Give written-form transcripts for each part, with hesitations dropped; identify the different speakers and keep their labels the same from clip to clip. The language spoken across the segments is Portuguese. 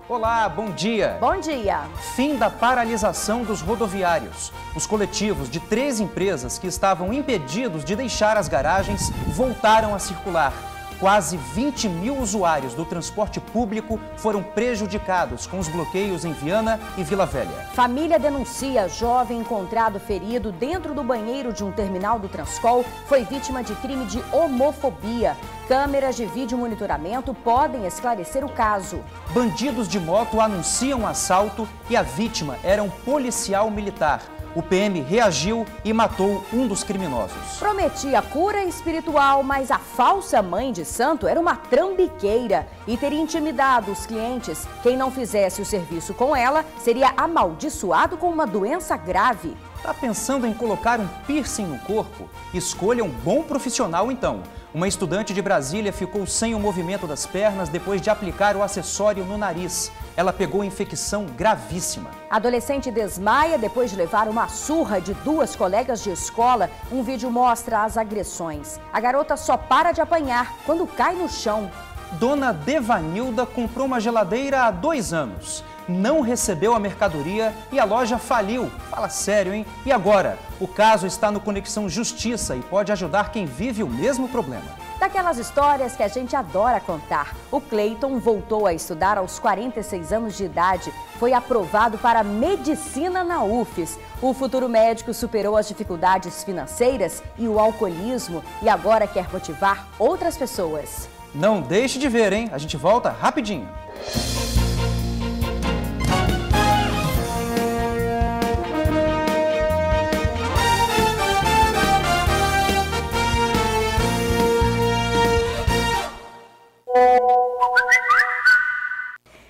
Speaker 1: Olá, bom dia.
Speaker 2: Bom dia.
Speaker 1: Fim da paralisação dos rodoviários. Os coletivos de 3 empresas que estavam impedidos de deixar as garagens voltaram a circular. Quase 20 mil usuários do transporte público foram prejudicados com os bloqueios em Viana e Vila Velha.
Speaker 2: Família denuncia jovem encontrado ferido dentro do banheiro de um terminal do Transcol foi vítima de crime de homofobia. Câmeras de vídeo monitoramento podem esclarecer o caso.
Speaker 1: Bandidos de moto anunciam assalto e a vítima era um policial militar. O PM reagiu e matou um dos criminosos.
Speaker 2: Prometia cura espiritual, mas a falsa mãe de santo era uma trambiqueira e teria intimidado os clientes. Quem não fizesse o serviço com ela seria amaldiçoado com uma doença grave.
Speaker 1: Tá pensando em colocar um piercing no corpo? Escolha um bom profissional então. Uma estudante de Brasília ficou sem o movimento das pernas depois de aplicar o acessório no nariz. Ela pegou infecção gravíssima.
Speaker 2: Adolescente desmaia depois de levar uma surra de 2 colegas de escola. Um vídeo mostra as agressões. A garota só para de apanhar quando cai no chão.
Speaker 1: Dona Devanilda comprou uma geladeira há 2 anos. Não recebeu a mercadoria e a loja faliu. Fala sério, hein? E agora? O caso está no Conexão Justiça e pode ajudar quem vive o mesmo problema.
Speaker 2: Daquelas histórias que a gente adora contar. O Cleiton voltou a estudar aos 46 anos de idade. Foi aprovado para medicina na UFES. O futuro médico superou as dificuldades financeiras e o alcoolismo e agora quer motivar outras pessoas.
Speaker 1: Não deixe de ver, hein? A gente volta rapidinho.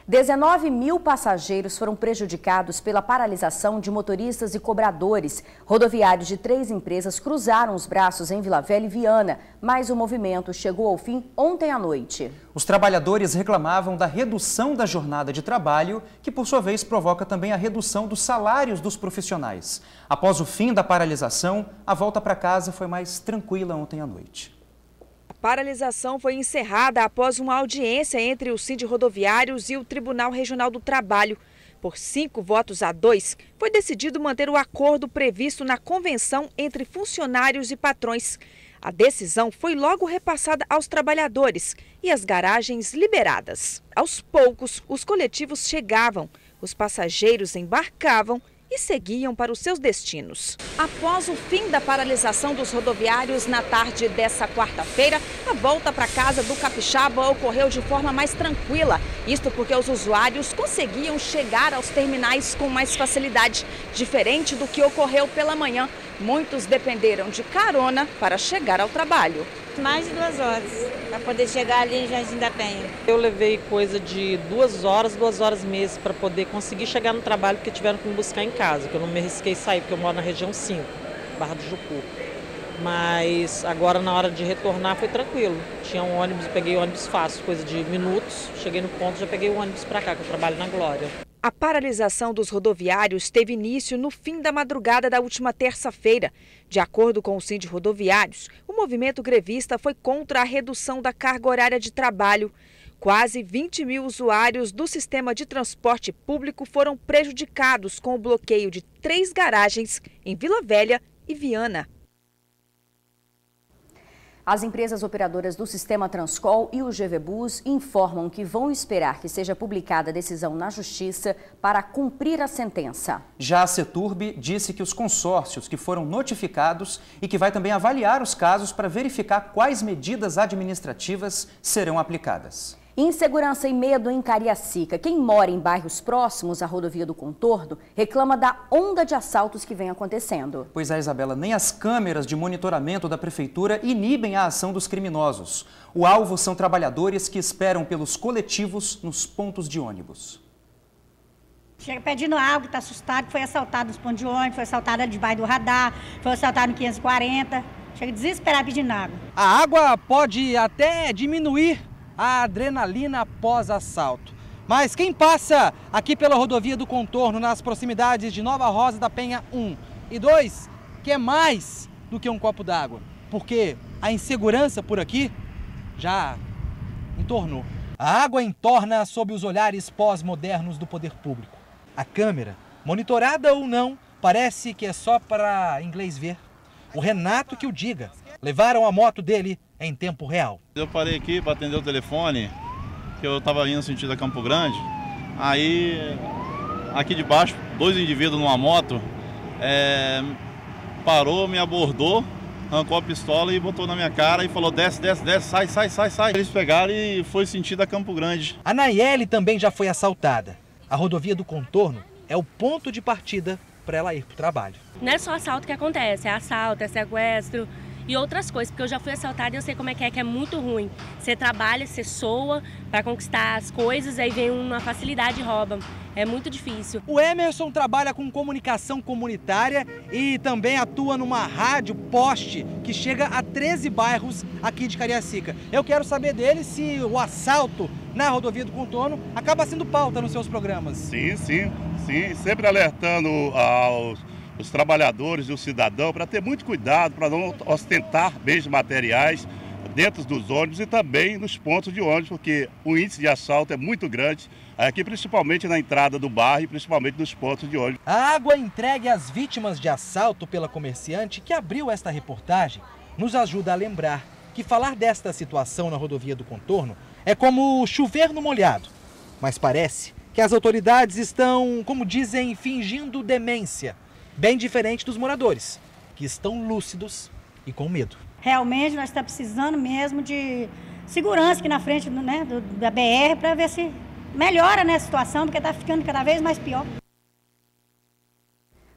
Speaker 2: $19 mil passageiros foram prejudicados pela paralisação de motoristas e cobradores. Rodoviários de 3 empresas cruzaram os braços em Vila Velha e Viana, mas o movimento chegou ao fim ontem à noite.
Speaker 1: Os trabalhadores reclamavam da redução da jornada de trabalho, que por sua vez provoca também a redução dos salários dos profissionais. Após o fim da paralisação, a volta para casa foi mais tranquila ontem à noite.
Speaker 3: A paralisação foi encerrada após uma audiência entre o Sindrodoviários e o Tribunal Regional do Trabalho. Por 5 votos a 2, foi decidido manter o acordo previsto na convenção entre funcionários e patrões. A decisão foi logo repassada aos trabalhadores e as garagens liberadas. Aos poucos, os coletivos chegavam, os passageiros embarcavam e seguiam para os seus destinos. Após o fim da paralisação dos rodoviários na tarde dessa quarta-feira, a volta para casa do capixaba ocorreu de forma mais tranquila. Isto porque os usuários conseguiam chegar aos terminais com mais facilidade, diferente do que ocorreu pela manhã. Muitos dependeram de carona para chegar ao trabalho.
Speaker 4: Mais de 2 horas, para poder chegar ali em Jardim da Penha.
Speaker 5: Eu levei coisa de 2 horas mesmo, para poder conseguir chegar no trabalho, porque tiveram que me buscar em casa, que eu não me arrisquei sair, porque eu moro na região 5, Barra do Jucu. Mas agora, na hora de retornar, foi tranquilo. Tinha um ônibus, peguei o ônibus fácil, coisa de minutos, cheguei no ponto, já peguei o ônibus para cá, que eu trabalho na Glória.
Speaker 3: A paralisação dos rodoviários teve início no fim da madrugada da última terça-feira. De acordo com o Sindrodoviários, o movimento grevista foi contra a redução da carga horária de trabalho. Quase 20 mil usuários do sistema de transporte público foram prejudicados com o bloqueio de 3 garagens em Vila Velha e Viana.
Speaker 2: As empresas operadoras do Sistema Transcol e o GV Bus informam que vão esperar que seja publicada a decisão na Justiça para cumprir a sentença.
Speaker 1: Já a Ceturb disse que os consórcios que foram notificados e que vai também avaliar os casos para verificar quais medidas administrativas serão aplicadas.
Speaker 2: Insegurança e medo em Cariacica. Quem mora em bairros próximos à rodovia do Contorno reclama da onda de assaltos que vem acontecendo.
Speaker 1: Pois é, Isabela, nem as câmeras de monitoramento da prefeitura inibem a ação dos criminosos. O alvo são trabalhadores que esperam pelos coletivos nos pontos de ônibus.
Speaker 4: Chega pedindo algo, está assustado, foi assaltado nos pontos de ônibus, foi assaltado ali debaixo do radar, foi assaltado no 540. Chega desesperado pedindo água.
Speaker 6: A água pode até diminuir a adrenalina após assalto. Mas quem passa aqui pela rodovia do Contorno, nas proximidades de Nova Rosa da Penha 1 e 2, quer mais do que um copo d'água, porque a insegurança por aqui já entornou. A água entorna sob os olhares pós-modernos do poder público. A câmera, monitorada ou não, parece que é só para inglês ver. O Renato que o diga. Levaram a moto dele em tempo real.
Speaker 7: Eu parei aqui para atender o telefone, que eu estava indo no sentido da Campo Grande. Aí, aqui de baixo, 2 indivíduos numa moto, parou, me abordou, arrancou a pistola e botou na minha cara e falou: desce, desce, desce, sai, sai, sai, sai. Eles pegaram e foi sentido a Campo Grande.
Speaker 6: A Nayeli também já foi assaltada. A rodovia do Contorno é o ponto de partida para ela ir para o trabalho.
Speaker 8: Não é só assalto que acontece, é assalto, é sequestro e outras coisas, porque eu já fui assaltada e eu sei como que é muito ruim. Você trabalha, você soa para conquistar as coisas, aí vem uma facilidade e rouba. É muito difícil.
Speaker 6: O Emerson trabalha com comunicação comunitária e também atua numa rádio poste que chega a 13 bairros aqui de Cariacica. Eu quero saber dele se o assalto na rodovia do Contorno acaba sendo pauta nos seus programas.
Speaker 9: Sim, sim, sim. Sempre alertando os trabalhadores e o cidadão para ter muito cuidado, para não ostentar bens materiais dentro dos ônibus e também nos pontos de ônibus, porque o índice de assalto é muito grande, aqui principalmente na entrada do bairro e principalmente nos pontos de ônibus.
Speaker 6: A água entregue às vítimas de assalto pela comerciante que abriu esta reportagem nos ajuda a lembrar que falar desta situação na rodovia do Contorno é como chover no molhado. Mas parece que as autoridades estão, como dizem, fingindo demência. Bem diferente dos moradores, que estão lúcidos e com medo.
Speaker 4: Realmente nós estamos precisando mesmo de segurança aqui na frente, né, da BR para ver se melhora, né, a situação, porque está ficando cada vez mais pior.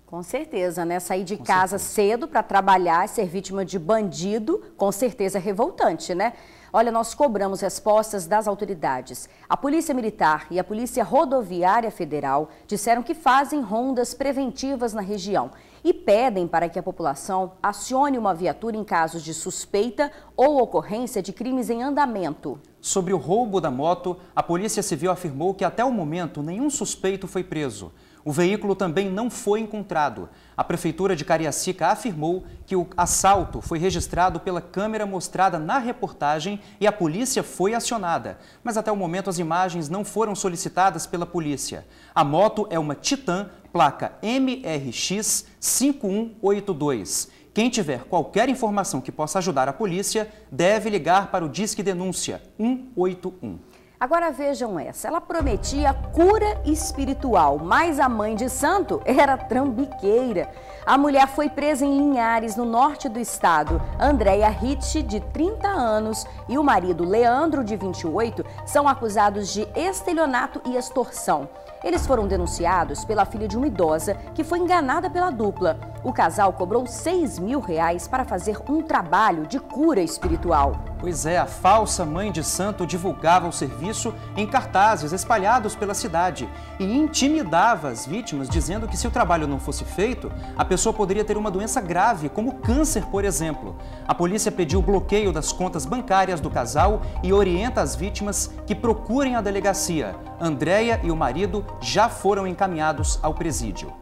Speaker 2: Com certeza, né? Sair de casa cedo para trabalhar, ser vítima de bandido, com certeza é revoltante, né? Olha, nós cobramos respostas das autoridades. A Polícia Militar e a Polícia Rodoviária Federal disseram que fazem rondas preventivas na região e pedem para que a população acione uma viatura em casos de suspeita ou ocorrência de crimes em andamento.
Speaker 1: Sobre o roubo da moto, a Polícia Civil afirmou que até o momento nenhum suspeito foi preso. O veículo também não foi encontrado. A Prefeitura de Cariacica afirmou que o assalto foi registrado pela câmera mostrada na reportagem e a polícia foi acionada. Mas até o momento as imagens não foram solicitadas pela polícia. A moto é uma Titan, placa MRX 5182. Quem tiver qualquer informação que possa ajudar a polícia deve ligar para o Disque Denúncia 181.
Speaker 2: Agora vejam essa, ela prometia cura espiritual, mas a mãe de santo era trambiqueira. A mulher foi presa em Linhares, no norte do estado. Andréia Ritch, de 30 anos, e o marido Leandro, de 28, são acusados de estelionato e extorsão. Eles foram denunciados pela filha de uma idosa que foi enganada pela dupla. O casal cobrou R$6.000 para fazer um trabalho de cura espiritual.
Speaker 1: Pois é, a falsa mãe de santo divulgava o serviço em cartazes espalhados pela cidade e intimidava as vítimas, dizendo que se o trabalho não fosse feito, a pessoa poderia ter uma doença grave, como câncer, por exemplo. A polícia pediu o bloqueio das contas bancárias do casal e orienta as vítimas que procurem a delegacia. Andréia e o marido já foram encaminhados ao presídio.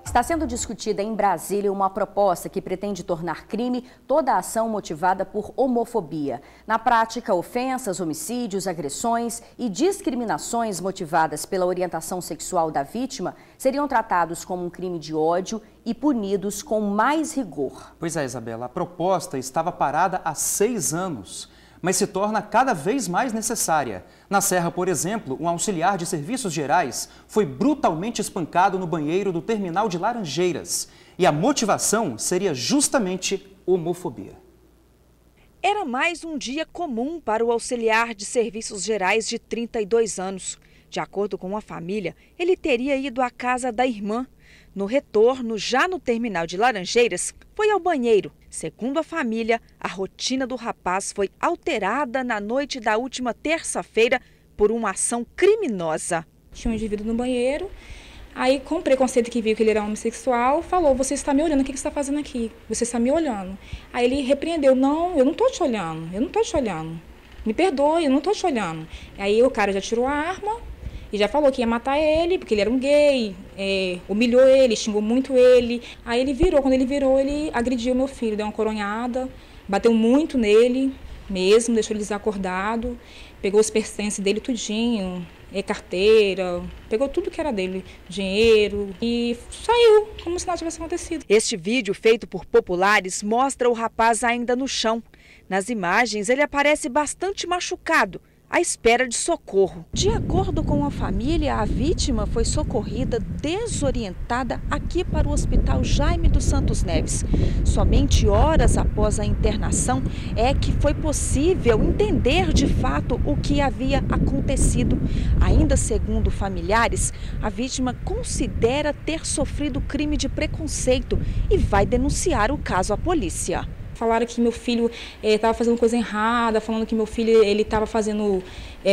Speaker 2: Está sendo discutida em Brasília uma proposta que pretende tornar crime toda ação motivada por homofobia. Na prática, ofensas, homicídios, agressões e discriminações motivadas pela orientação sexual da vítima seriam tratados como um crime de ódio e punidos com mais rigor.
Speaker 1: Pois é, Isabela, a proposta estava parada há 6 anos. Mas se torna cada vez mais necessária. Na Serra, por exemplo, um auxiliar de serviços gerais foi brutalmente espancado no banheiro do terminal de Laranjeiras. E a motivação seria justamente homofobia.
Speaker 3: Era mais um dia comum para o auxiliar de serviços gerais de 32 anos. De acordo com a família, ele teria ido à casa da irmã. No retorno, já no terminal de Laranjeiras, foi ao banheiro. Segundo a família, a rotina do rapaz foi alterada na noite da última terça-feira por uma ação criminosa.
Speaker 10: Tinha um indivíduo no banheiro, aí com o preconceito que viu que ele era homossexual, falou: você está me olhando, o que você está fazendo aqui? Você está me olhando. Aí ele repreendeu: não, eu não estou te olhando, eu não estou te olhando. Me perdoe, eu não estou te olhando. Aí o cara já tirou a arma e já falou que ia matar ele, porque ele era um gay, humilhou ele, xingou muito ele. Aí ele virou, quando ele virou, ele agrediu meu filho, deu uma coronhada, bateu muito nele mesmo, deixou ele desacordado. pegou os pertences dele tudinho, carteira, pegou tudo que era dele, dinheiro, e saiu como se nada tivesse acontecido.
Speaker 3: Este vídeo, feito por populares, mostra o rapaz ainda no chão. Nas imagens, ele aparece bastante machucado, à espera de socorro. De acordo com a família, a vítima foi socorrida desorientada aqui para o Hospital Jaime dos Santos Neves. Somente horas após a internação é que foi possível entender de fato o que havia acontecido. Ainda segundo familiares, a vítima considera ter sofrido crime de preconceito e vai denunciar o caso à polícia.
Speaker 10: Falaram que meu filho estava fazendo coisa errada, falando que meu filho estava fazendo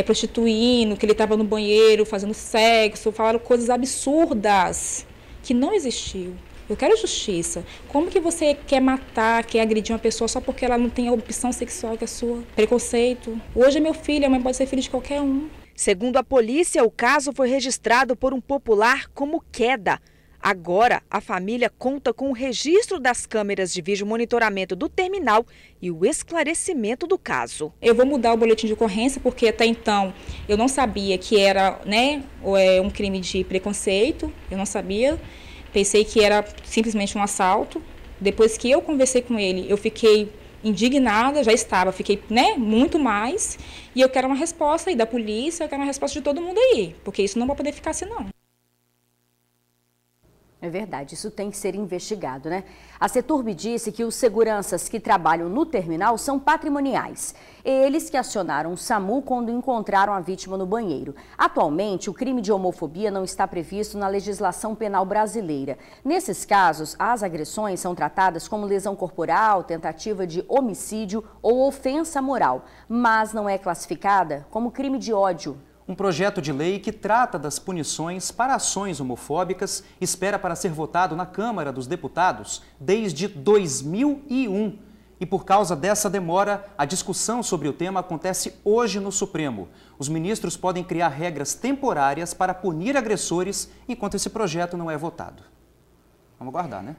Speaker 10: prostituindo, que ele estava no banheiro fazendo sexo. Falaram coisas absurdas que não existiu. Eu quero justiça. Como que você quer matar, quer agredir uma pessoa só porque ela não tem a opção sexual que é sua? Preconceito. Hoje é meu filho, a mãe pode ser filho de qualquer um.
Speaker 3: Segundo a polícia, o caso foi registrado por um popular como queda. Agora, a família conta com o registro das câmeras de vídeo monitoramento do terminal e o esclarecimento do caso.
Speaker 10: Eu vou mudar o boletim de ocorrência porque até então eu não sabia que era um crime de preconceito, eu não sabia. Pensei que era simplesmente um assalto. Depois que eu conversei com ele, eu fiquei indignada, fiquei muito mais. E eu quero uma resposta aí da polícia, eu quero uma resposta de todo mundo aí, porque isso não vai poder ficar assim não.
Speaker 2: É verdade, isso tem que ser investigado, né? A Ceturb disse que os seguranças que trabalham no terminal são patrimoniais. Eles que acionaram o SAMU quando encontraram a vítima no banheiro. Atualmente, o crime de homofobia não está previsto na legislação penal brasileira. Nesses casos, as agressões são tratadas como lesão corporal, tentativa de homicídio ou ofensa moral, mas não é classificada como crime de ódio.
Speaker 1: Um projeto de lei que trata das punições para ações homofóbicas espera para ser votado na Câmara dos Deputados desde 2001. E por causa dessa demora, a discussão sobre o tema acontece hoje no Supremo. Os ministros podem criar regras temporárias para punir agressores enquanto esse projeto não é votado. Vamos aguardar, né?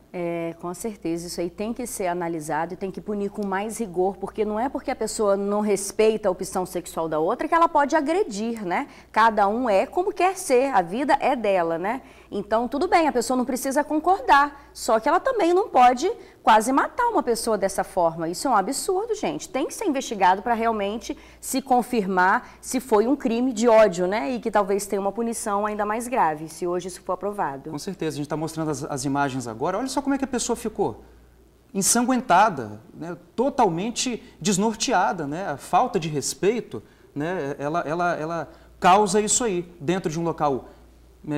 Speaker 2: Com certeza. Isso aí tem que ser analisado e tem que punir com mais rigor, porque não é porque a pessoa não respeita a opção sexual da outra que ela pode agredir, né? Cada um é como quer ser, a vida é dela, né? Então, tudo bem, a pessoa não precisa concordar, só que ela também não pode quase matar uma pessoa dessa forma. Isso é um absurdo, gente. Tem que ser investigado para realmente se confirmar se foi um crime de ódio, né? E que talvez tenha uma punição ainda mais grave, se hoje isso for aprovado.
Speaker 1: Com certeza. A gente está mostrando as imagens agora. Olha só como é que a pessoa ficou. Ensanguentada, né? Totalmente desnorteada, né? A falta de respeito, né? Ela causa isso aí dentro de um local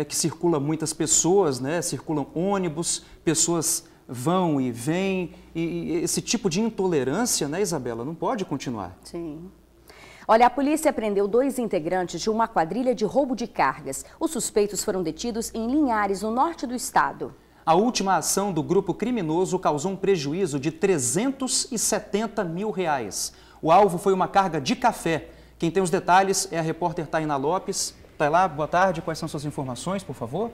Speaker 1: que circula muitas pessoas, né? Circulam ônibus, pessoas vão e vêm, e esse tipo de intolerância, né, Isabela, não pode continuar.
Speaker 2: Sim. Olha, a polícia prendeu 2 integrantes de uma quadrilha de roubo de cargas. Os suspeitos foram detidos em Linhares, no norte do estado.
Speaker 1: A última ação do grupo criminoso causou um prejuízo de R$370 mil. O alvo foi uma carga de café. Quem tem os detalhes é a repórter Tainá Lopes. Tainá, boa tarde. Quais são suas informações, por favor?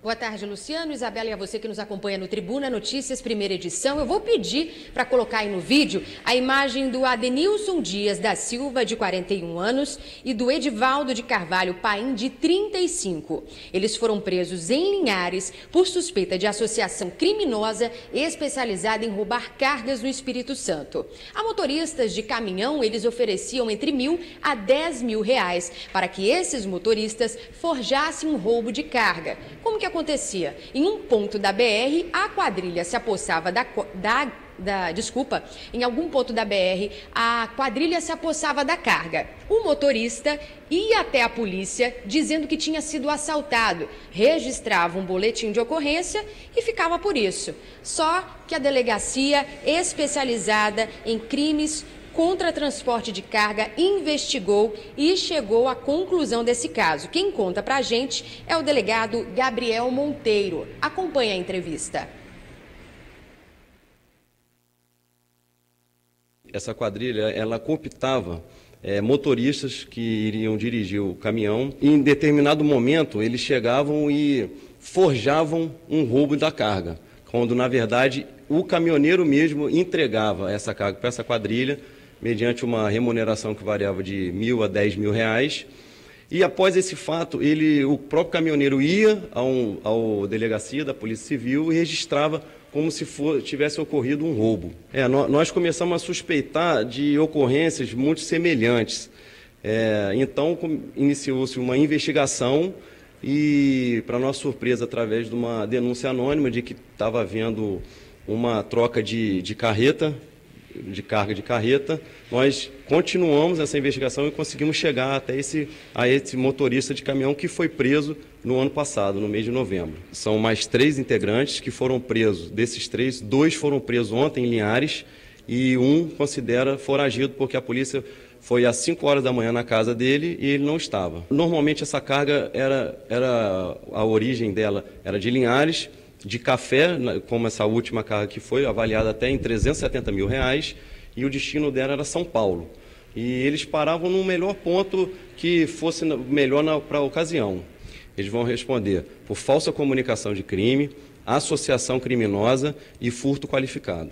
Speaker 11: Boa tarde, Luciano, Isabela e a você que nos acompanha no Tribuna Notícias, primeira edição. Eu vou pedir para colocar aí no vídeo a imagem do Adenilson Dias da Silva, de 41 anos, e do Edivaldo de Carvalho Paim, de 35. Eles foram presos em Linhares por suspeita de associação criminosa especializada em roubar cargas no Espírito Santo. A motoristas de caminhão, eles ofereciam entre R$1.000 a R$10 mil para que esses motoristas forjassem um roubo de carga. Como que acontecia? Em um ponto da BR, a quadrilha se apossava em algum ponto da BR, a quadrilha se apossava da carga. O motorista ia até a polícia dizendo que tinha sido assaltado, registrava um boletim de ocorrência e ficava por isso. Só que a delegacia especializada em crimes contra transporte de carga investigou e chegou à conclusão desse caso. Quem conta pra gente é o delegado Gabriel Monteiro. Acompanhe a entrevista.
Speaker 12: Essa quadrilha, ela cooptava motoristas que iriam dirigir o caminhão. E em determinado momento, eles chegavam e forjavam um roubo da carga, quando, na verdade, o caminhoneiro mesmo entregava essa carga para essa quadrilha, mediante uma remuneração que variava de R$1.000 a R$10.000. E após esse fato, o próprio caminhoneiro ia ao delegacia da Polícia Civil e registrava como se tivesse ocorrido um roubo. Nós começamos a suspeitar de ocorrências muito semelhantes. Então, iniciou-se uma investigação e, para nossa surpresa, através de uma denúncia anônima de que estava havendo uma troca de carga de carreta, nós continuamos essa investigação e conseguimos chegar até a esse motorista de caminhão que foi preso no ano passado, no mês de novembro. São mais 3 integrantes que foram presos. Desses 3, 2 foram presos ontem em Linhares e um considera foragido porque a polícia foi às 5 horas da manhã na casa dele e ele não estava. Normalmente essa carga a origem dela era de Linhares, de café, como essa última carga que foi avaliada até em R$370 mil, e o destino dela era São Paulo. E eles paravam no melhor ponto que fosse melhor para a ocasião. Eles vão responder por falsa comunicação de crime, associação criminosa e furto qualificado.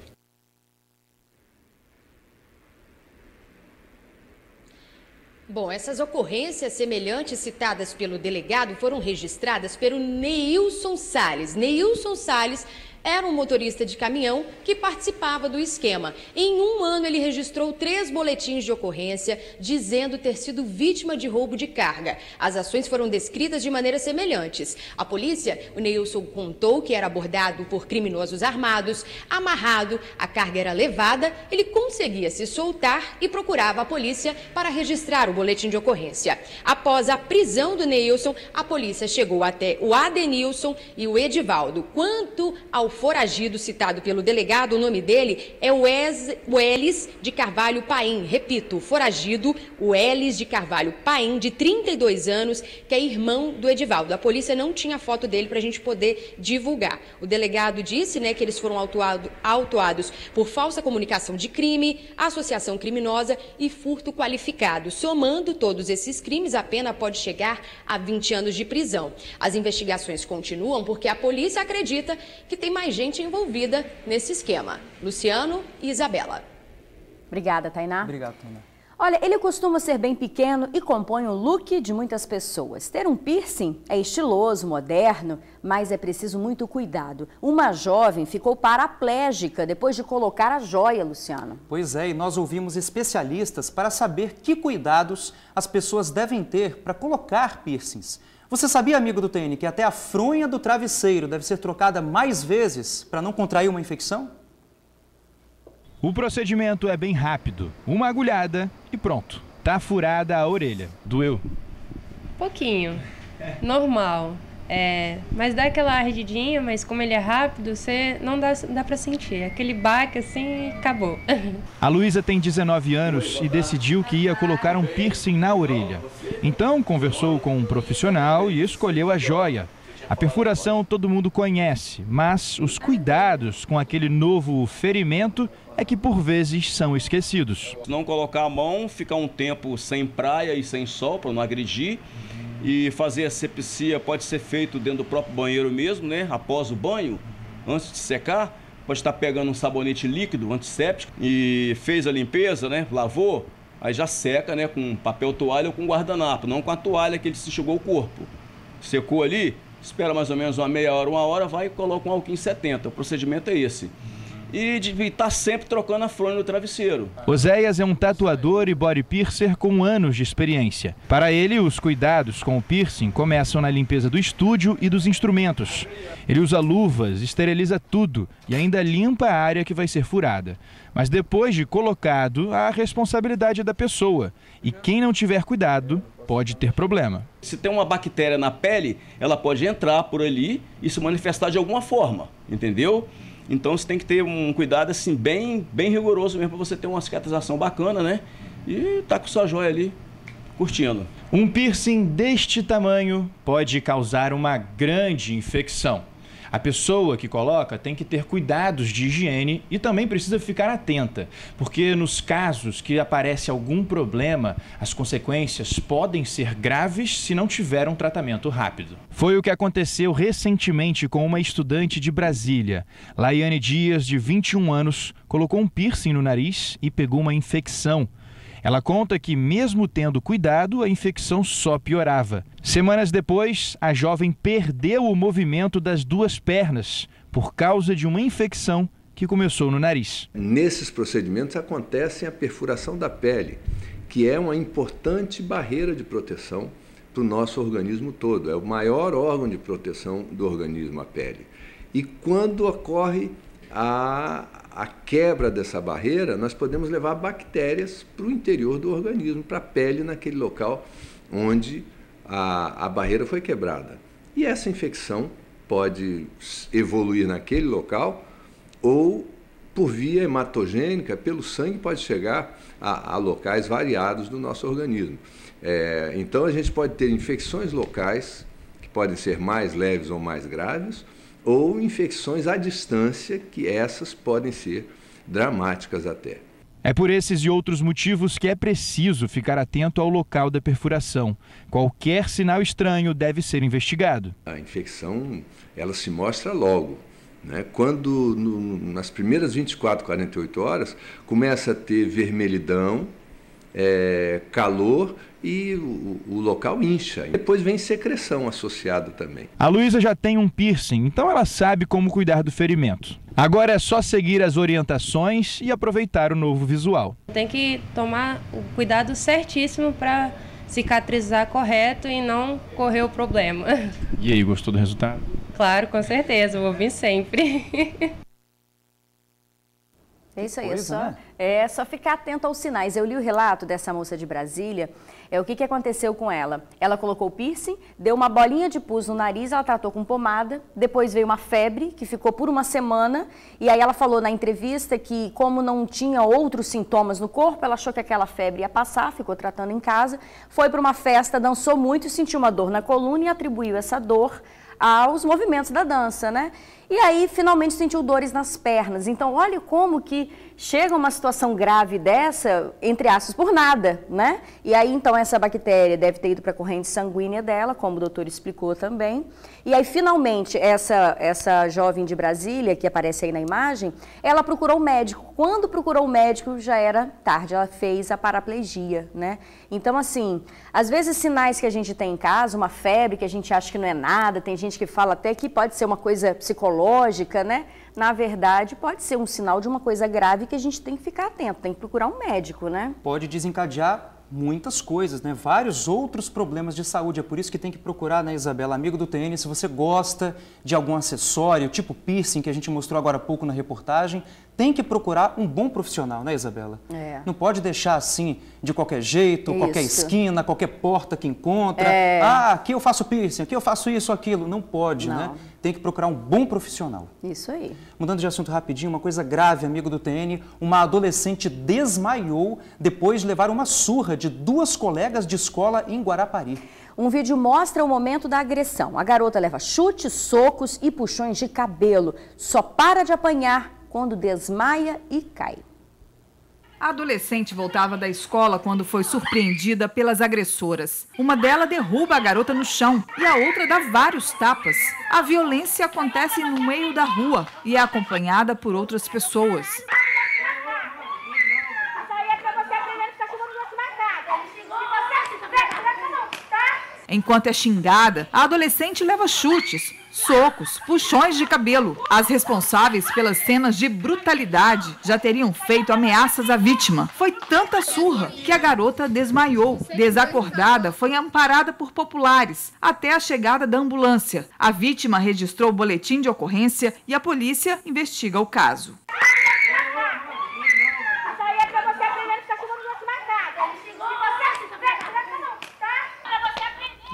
Speaker 11: Bom, essas ocorrências semelhantes citadas pelo delegado foram registradas pelo Neilson Salles. Neilson Salles era um motorista de caminhão que participava do esquema. Em um ano, ele registrou 3 boletins de ocorrência dizendo ter sido vítima de roubo de carga. As ações foram descritas de maneiras semelhantes. A polícia, o Neilson contou que era abordado por criminosos armados, amarrado, a carga era levada, ele conseguia se soltar e procurava a polícia para registrar o boletim de ocorrência. Após a prisão do Neilson, a polícia chegou até o Adenilson e o Edivaldo. Quanto ao foragido citado pelo delegado, o nome dele é o Elis de Carvalho Paim. Repito, foragido, o Elis de Carvalho Paim, de 32 anos, que é irmão do Edivaldo. A polícia não tinha foto dele para a gente poder divulgar. O delegado disse, que eles foram autuados por falsa comunicação de crime, associação criminosa e furto qualificado. Somando todos esses crimes, a pena pode chegar a 20 anos de prisão. As investigações continuam porque a polícia acredita que tem mais gente envolvida nesse esquema. Luciano e Isabela.
Speaker 2: Obrigada, Tainá.
Speaker 1: Obrigado, Tainá.
Speaker 2: Olha, ele costuma ser bem pequeno e compõe o look de muitas pessoas. Ter um piercing é estiloso, moderno, mas é preciso muito cuidado. Uma jovem ficou paraplégica depois de colocar a joia, Luciano.
Speaker 1: Pois é, e nós ouvimos especialistas para saber que cuidados as pessoas devem ter para colocar piercings. Você sabia, amigo do TN, que até a fronha do travesseiro deve ser trocada mais vezes para não contrair uma infecção?
Speaker 13: O procedimento é bem rápido. Uma agulhada e pronto. Tá furada a orelha. Doeu?
Speaker 14: Pouquinho. Normal. Mas dá aquela ardidinha, mas como ele é rápido, você não dá pra sentir. Aquele baque assim, acabou.
Speaker 13: A Luísa tem 19 anos e decidiu que ia colocar um piercing na orelha. Então conversou com um profissional e escolheu a joia. A perfuração todo mundo conhece, mas os cuidados com aquele novo ferimento é que por vezes são esquecidos.
Speaker 15: Não colocar a mão, ficar um tempo sem praia e sem sol para não agredir. E fazer a asepsia pode ser feito dentro do próprio banheiro mesmo, após o banho, antes de secar. Pode estar pegando um sabonete líquido, antisséptico, e fez a limpeza, lavou, aí já seca, com papel toalha ou com guardanapo, não com a toalha que ele se enxugou o corpo. Secou ali, espera mais ou menos uma meia hora, 1 hora, vai e coloca um álcool 70. O procedimento é esse. E de estar sempre trocando a fronha no travesseiro.
Speaker 13: Oséias é um tatuador e body piercer com anos de experiência. Para ele, os cuidados com o piercing começam na limpeza do estúdio e dos instrumentos. Ele usa luvas, esteriliza tudo e ainda limpa a área que vai ser furada. Mas depois de colocado, a responsabilidade é da pessoa. E quem não tiver cuidado pode ter problema.
Speaker 15: Se tem uma bactéria na pele, ela pode entrar por ali e se manifestar de alguma forma, entendeu? Então você tem que ter um cuidado assim bem rigoroso mesmo para você ter uma cicatrização bacana, E tá com sua joia ali, curtindo.
Speaker 13: Um piercing deste tamanho pode causar uma grande infecção. A pessoa que coloca tem que ter cuidados de higiene e também precisa ficar atenta, porque nos casos que aparece algum problema, as consequências podem ser graves se não tiver um tratamento rápido. Foi o que aconteceu recentemente com uma estudante de Brasília. Laiane Dias, de 21 anos, colocou um piercing no nariz e pegou uma infecção. Ela conta que, mesmo tendo cuidado, a infecção só piorava. Semanas depois, a jovem perdeu o movimento das duas pernas por causa de uma infecção que começou no nariz.
Speaker 16: Nesses procedimentos acontece a perfuração da pele, que é uma importante barreira de proteção para o nosso organismo todo. É o maior órgão de proteção do organismo, a pele. E quando ocorre a quebra dessa barreira, nós podemos levar bactérias para o interior do organismo, para a pele, naquele local onde a barreira foi quebrada. E essa infecção pode evoluir naquele local ou, por via hematogênica, pelo sangue, pode chegar a locais variados do nosso organismo. Então, a gente pode ter infecções locais, que podem ser mais leves ou mais graves, ou infecções à distância, que essas podem ser dramáticas até.
Speaker 13: É por esses e outros motivos que é preciso ficar atento ao local da perfuração. Qualquer sinal estranho deve ser investigado.
Speaker 16: A infecção, ela se mostra logo, né? Quando nas primeiras 24, 48 horas, começa a ter vermelhidão, calor e o local incha. Depois vem secreção associada também.
Speaker 13: A Luísa já tem um piercing, então ela sabe como cuidar do ferimento. Agora é só seguir as orientações e aproveitar o novo visual.
Speaker 14: Tem que tomar o cuidado certíssimo para cicatrizar correto e não correr o problema.
Speaker 13: E aí, gostou do resultado?
Speaker 14: Claro, com certeza, vou vir sempre.
Speaker 2: É isso aí, é só ficar atento aos sinais. Eu li o relato dessa moça de Brasília. O que aconteceu com ela? Ela colocou o piercing, deu uma bolinha de pus no nariz, ela tratou com pomada, depois veio uma febre que ficou por uma semana e aí ela falou na entrevista que, como não tinha outros sintomas no corpo, ela achou que aquela febre ia passar, ficou tratando em casa, foi para uma festa, dançou muito, sentiu uma dor na coluna e atribuiu essa dor aos movimentos da dança, né? E aí, finalmente, sentiu dores nas pernas. Então, olha como que chega uma situação grave dessa, entre aspas, por nada, né? E aí, então, essa bactéria deve ter ido para a corrente sanguínea dela, como o doutor explicou também. E aí, finalmente, essa jovem de Brasília, que aparece aí na imagem, ela procurou o médico. Quando procurou o médico, já era tarde, ela fez a paraplegia, né? Então, assim, às vezes sinais que a gente tem em casa, uma febre que a gente acha que não é nada, tem gente que fala até que pode ser uma coisa psicológica, né? Na verdade, pode ser um sinal de uma coisa grave que a gente tem que ficar atento, tem que procurar um médico, né?
Speaker 1: Pode desencadear muitas coisas, né? Vários outros problemas de saúde. É por isso que tem que procurar, né, Isabela, amigo do TN, se você gosta de algum acessório, tipo piercing, que a gente mostrou agora há pouco na reportagem, tem que procurar um bom profissional, né, Isabela? Não pode deixar assim, de qualquer jeito, qualquer esquina, qualquer porta que encontra. Ah, aqui eu faço piercing, aqui eu faço isso, aquilo. Não pode, né? Tem que procurar um bom profissional.
Speaker 2: Isso aí.
Speaker 1: Mudando de assunto rapidinho, uma coisa grave, amigo do TN, uma adolescente desmaiou depois de levar uma surra de 2 colegas de escola em Guarapari.
Speaker 2: Um vídeo mostra o momento da agressão. A garota leva chutes, socos e puxões de cabelo. Só para de apanhar quando desmaia e cai.
Speaker 17: A adolescente voltava da escola quando foi surpreendida pelas agressoras. Uma delas derruba a garota no chão e a outra dá vários tapas. A violência acontece no meio da rua e é acompanhada por outras pessoas. Enquanto é xingada, a adolescente leva chutes, socos, puxões de cabelo. As responsáveis pelas cenas de brutalidade já teriam feito ameaças à vítima. Foi tanta surra que a garota desmaiou. Desacordada, foi amparada por populares até a chegada da ambulância. A vítima registrou o boletim de ocorrência e a polícia investiga o caso.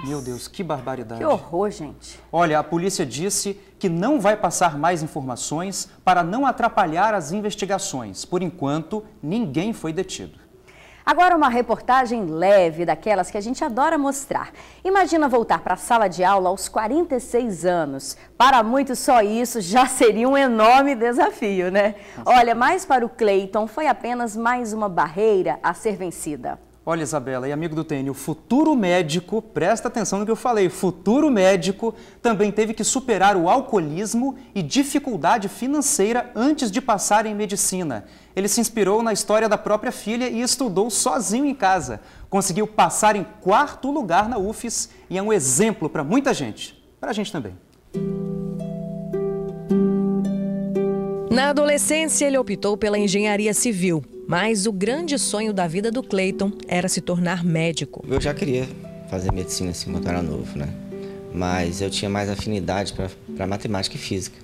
Speaker 1: Meu Deus, que barbaridade.
Speaker 2: Que horror, gente.
Speaker 1: Olha, a polícia disse que não vai passar mais informações para não atrapalhar as investigações. Por enquanto, ninguém foi detido.
Speaker 2: Agora uma reportagem leve, daquelas que a gente adora mostrar. Imagina voltar para a sala de aula aos 46 anos. Para muitos só isso já seria um enorme desafio, né? Olha, mas para o Cleiton foi apenas mais uma barreira a ser vencida.
Speaker 1: Olha, Isabela e amigo do TN, o futuro médico, presta atenção no que eu falei, o futuro médico também teve que superar o alcoolismo e dificuldade financeira antes de passar em medicina. Ele se inspirou na história da própria filha e estudou sozinho em casa. Conseguiu passar em 4º lugar na UFES e é um exemplo para muita gente, para a gente também.
Speaker 18: Na adolescência, ele optou pela engenharia civil, mas o grande sonho da vida do Cleiton era se tornar médico.
Speaker 19: Eu já queria fazer medicina assim quando eu era novo, né? Mas eu tinha mais afinidade para matemática e física.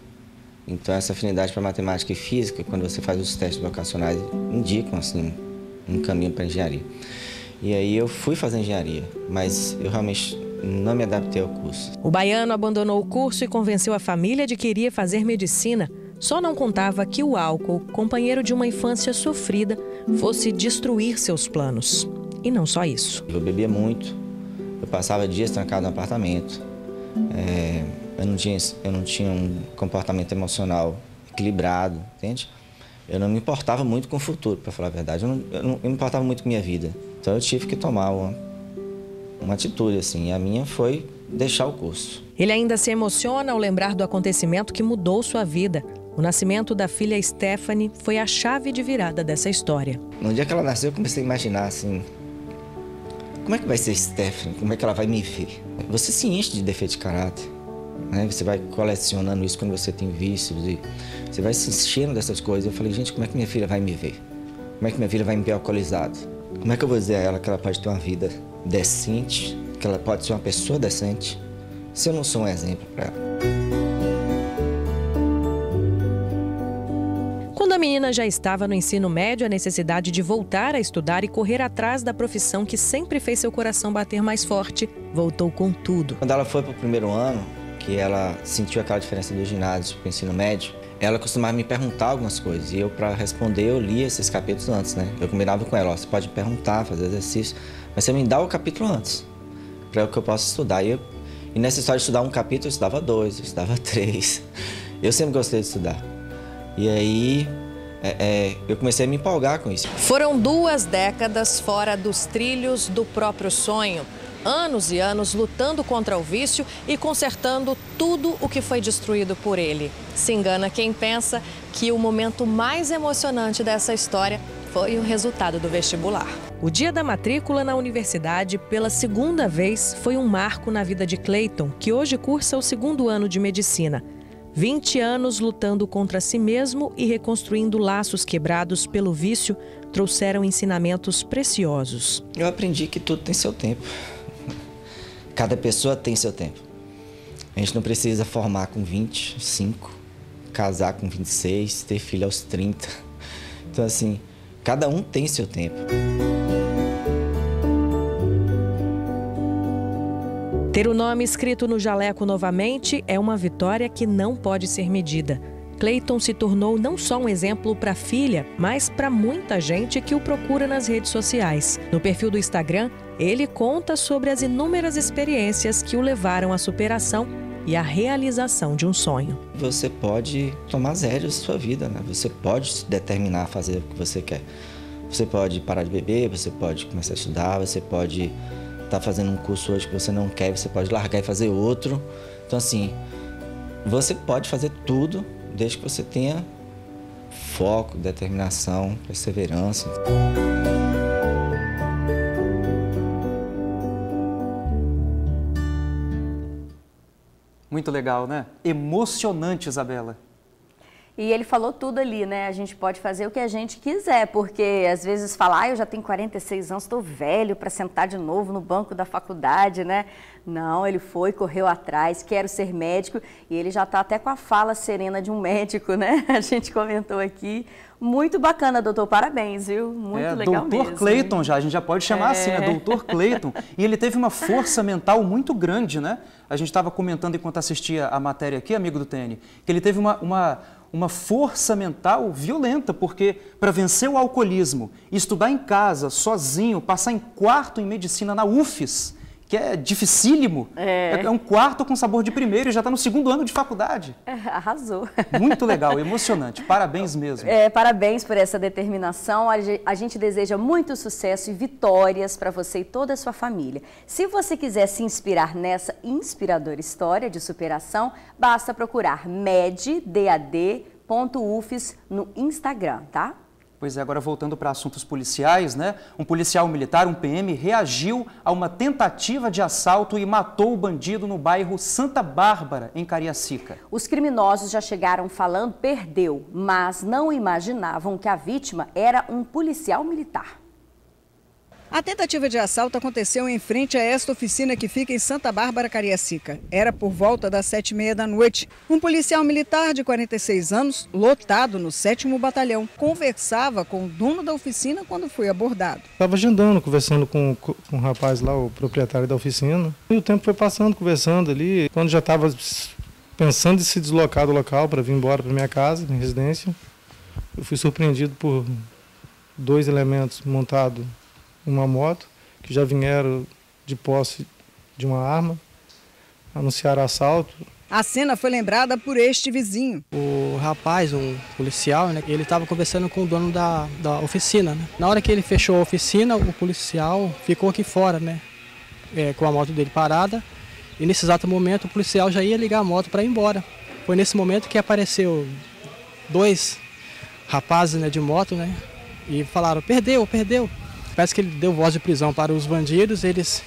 Speaker 19: Então essa afinidade para matemática e física, quando você faz os testes vocacionais, indicam assim um caminho para engenharia. E aí eu fui fazer engenharia, mas eu realmente não me adaptei ao curso.
Speaker 18: O baiano abandonou o curso e convenceu a família de que iria fazer medicina. Só não contava que o álcool, companheiro de uma infância sofrida, fosse destruir seus planos. E não só isso.
Speaker 19: Eu bebia muito, eu passava dias trancado no apartamento, eu não tinha um comportamento emocional equilibrado, entende? Eu não me importava muito com o futuro, para falar a verdade, eu não me importava muito com a minha vida. Então eu tive que tomar uma atitude, assim, e a minha foi deixar o curso.
Speaker 18: Ele ainda se emociona ao lembrar do acontecimento que mudou sua vida. O nascimento da filha Stephanie foi a chave de virada dessa história.
Speaker 19: No dia que ela nasceu, eu comecei a imaginar assim, como é que vai ser Stephanie? Como é que ela vai me ver? Você se enche de defeito de caráter, né? Você vai colecionando isso quando você tem vícios e você vai se enchendo dessas coisas. Eu falei, gente, como é que minha filha vai me ver? Como é que minha filha vai me ver alcoolizado? Como é que eu vou dizer a ela que ela pode ter uma vida decente, que ela pode ser uma pessoa decente, se eu não sou um exemplo para ela?
Speaker 18: Quando a menina já estava no ensino médio, a necessidade de voltar a estudar e correr atrás da profissão que sempre fez seu coração bater mais forte, voltou com tudo.
Speaker 19: Quando ela foi para o 1º ano, que ela sentiu aquela diferença do ginásio para o ensino médio, ela costumava me perguntar algumas coisas e eu, para responder, eu lia esses capítulos antes, né? Eu combinava com ela, ó, você pode me perguntar, fazer exercício, mas você me dá o capítulo antes, para que eu possa estudar. E nessa história de estudar um capítulo, eu estudava 2, eu estudava 3. Eu sempre gostei de estudar. E aí, eu comecei a me empolgar com isso.
Speaker 18: Foram 2 décadas fora dos trilhos do próprio sonho. Anos e anos lutando contra o vício e consertando tudo o que foi destruído por ele. Se engana quem pensa que o momento mais emocionante dessa história foi o resultado do vestibular. O dia da matrícula na universidade, pela 2ª vez, foi um marco na vida de Cleiton, que hoje cursa o 2º ano de medicina. 20 anos lutando contra si mesmo e reconstruindo laços quebrados pelo vício trouxeram ensinamentos preciosos.
Speaker 19: Eu aprendi que tudo tem seu tempo. Cada pessoa tem seu tempo. A gente não precisa formar com 25, casar com 26, ter filho aos 30. Então, assim, cada um tem seu tempo.
Speaker 18: Ter o nome escrito no jaleco novamente é uma vitória que não pode ser medida. Cleiton se tornou não só um exemplo para a filha, mas para muita gente que o procura nas redes sociais. No perfil do Instagram, ele conta sobre as inúmeras experiências que o levaram à superação e à realização de um sonho.
Speaker 19: Você pode tomar as rédeas da sua vida, né? Você pode se determinar a fazer o que você quer. Você pode parar de beber, você pode começar a estudar, você pode estar fazendo um curso hoje que você não quer, você pode largar e fazer outro. Então, assim, você pode fazer tudo desde que você tenha foco, determinação, perseverança.
Speaker 1: Muito legal, né? Emocionante, Isabela.
Speaker 2: E ele falou tudo ali, né? A gente pode fazer o que a gente quiser, porque às vezes fala, eu já tenho 46 anos, estou velho para sentar de novo no banco da faculdade, né? Não, ele foi, correu atrás, quero ser médico, e ele já está até com a fala serena de um médico, né? A gente comentou aqui. Muito bacana, doutor, parabéns, viu? Muito legal mesmo.
Speaker 1: Doutor Cleiton já, a gente já pode chamar assim, né? Doutor Cleiton. E ele teve uma força mental muito grande, né? A gente estava comentando enquanto assistia a matéria aqui, amigo do TN, que ele teve uma uma força mental violenta, porque para vencer o alcoolismo, estudar em casa, sozinho, passar em quarto em medicina na UFES, que é dificílimo, é um quarto com sabor de primeiro e já está no 2º ano de faculdade.
Speaker 2: Arrasou.
Speaker 1: Muito legal, emocionante, parabéns mesmo.
Speaker 2: Parabéns por essa determinação, a gente deseja muito sucesso e vitórias para você e toda a sua família. Se você quiser se inspirar nessa inspiradora história de superação, basta procurar meddad.ufes no Instagram, tá?
Speaker 1: Pois é, agora voltando para assuntos policiais, né? Um policial militar, um PM, reagiu a uma tentativa de assalto e matou o bandido no bairro Santa Bárbara, em Cariacica.
Speaker 2: Os criminosos já chegaram falando perdeu, mas não imaginavam que a vítima era um policial militar.
Speaker 20: A tentativa de assalto aconteceu em frente a esta oficina que fica em Santa Bárbara, Cariacica. Era por volta das 7h30 da noite. Um policial militar de 46 anos, lotado no 7º Batalhão, conversava com o dono da oficina quando foi abordado.
Speaker 21: Estava agendando, conversando com um rapaz lá, o proprietário da oficina. E o tempo foi passando, conversando ali. Quando já estava pensando em se deslocar do local para vir embora para minha casa, minha residência, eu fui surpreendido por 2 elementos montados uma moto, que já vieram de posse de uma arma, anunciaram assalto.
Speaker 20: A cena foi lembrada por este vizinho.
Speaker 22: O rapaz, um policial, né, ele estava conversando com o dono da oficina. Né? Na hora que ele fechou a oficina, o policial ficou aqui fora, né, com a moto dele parada. E nesse exato momento o policial já ia ligar a moto para ir embora. Foi nesse momento que apareceu 2 rapazes, né, de moto, né, e falaram, perdeu. Parece que ele deu voz de prisão para os bandidos, eles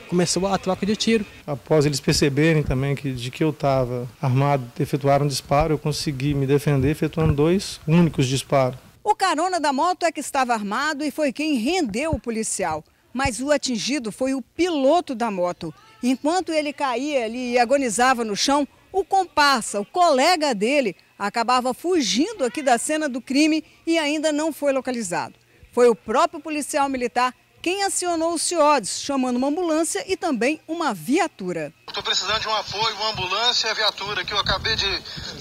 Speaker 22: começou a troca de tiro.
Speaker 21: Após eles perceberem também de que eu estava armado, efetuaram um disparo, eu consegui me defender efetuando 2 únicos disparos.
Speaker 20: O carona da moto é que estava armado e foi quem rendeu o policial. Mas o atingido foi o piloto da moto. Enquanto ele caía ali e agonizava no chão, o comparsa, o colega dele, acabava fugindo aqui da cena do crime e ainda não foi localizado. Foi o próprio policial militar quem acionou os CIODs, chamando uma ambulância e também uma viatura.
Speaker 23: Estou precisando de um apoio, uma ambulância e a viatura, que eu acabei de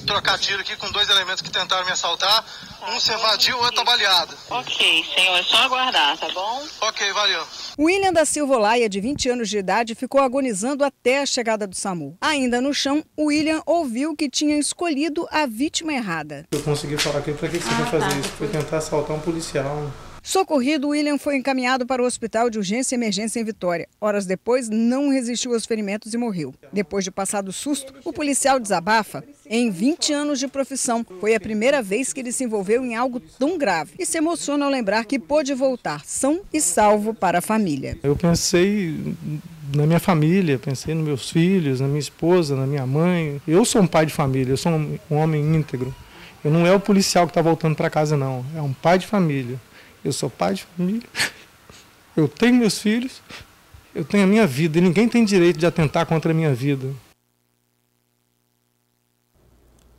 Speaker 23: trocar tiro aqui com 2 elementos que tentaram me assaltar. Um se evadiu, o outro tá baleado.
Speaker 24: Ok, senhor, é só aguardar, tá bom?
Speaker 23: Ok, valeu.
Speaker 20: William da Silva Olaia, de 20 anos de idade, ficou agonizando até a chegada do SAMU. Ainda no chão, William ouviu que tinha escolhido a vítima errada.
Speaker 21: Eu consegui falar aqui, para que você foi fazer isso? Foi tentar assaltar um policial.
Speaker 20: Socorrido, William foi encaminhado para o Hospital de Urgência e Emergência em Vitória. Horas depois, não resistiu aos ferimentos e morreu. Depois de passado o susto, o policial desabafa. Em 20 anos de profissão, foi a primeira vez que ele se envolveu em algo tão grave. E se emociona ao lembrar que pôde voltar são e salvo para a família.
Speaker 21: Eu pensei na minha família, pensei nos meus filhos, na minha esposa, na minha mãe. Eu sou um pai de família, eu sou um homem íntegro. Eu não é o policial que está voltando para casa, não. É um pai de família. Eu sou pai de família, eu tenho meus filhos, eu tenho a minha vida e ninguém tem direito de atentar contra a minha vida.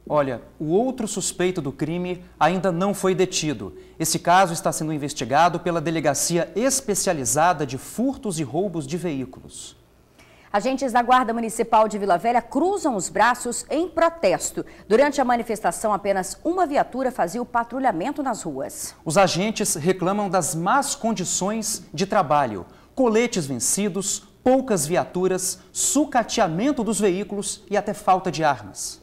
Speaker 1: Olha, o outro suspeito do crime ainda não foi detido. Esse caso está sendo investigado pela Delegacia Especializada de Furtos e Roubos de Veículos.
Speaker 2: Agentes da Guarda Municipal de Vila Velha cruzam os braços em protesto. Durante a manifestação, apenas uma viatura fazia o patrulhamento nas ruas.
Speaker 1: Os agentes reclamam das más condições de trabalho, coletes vencidos, poucas viaturas, sucateamento dos veículos e até falta de armas.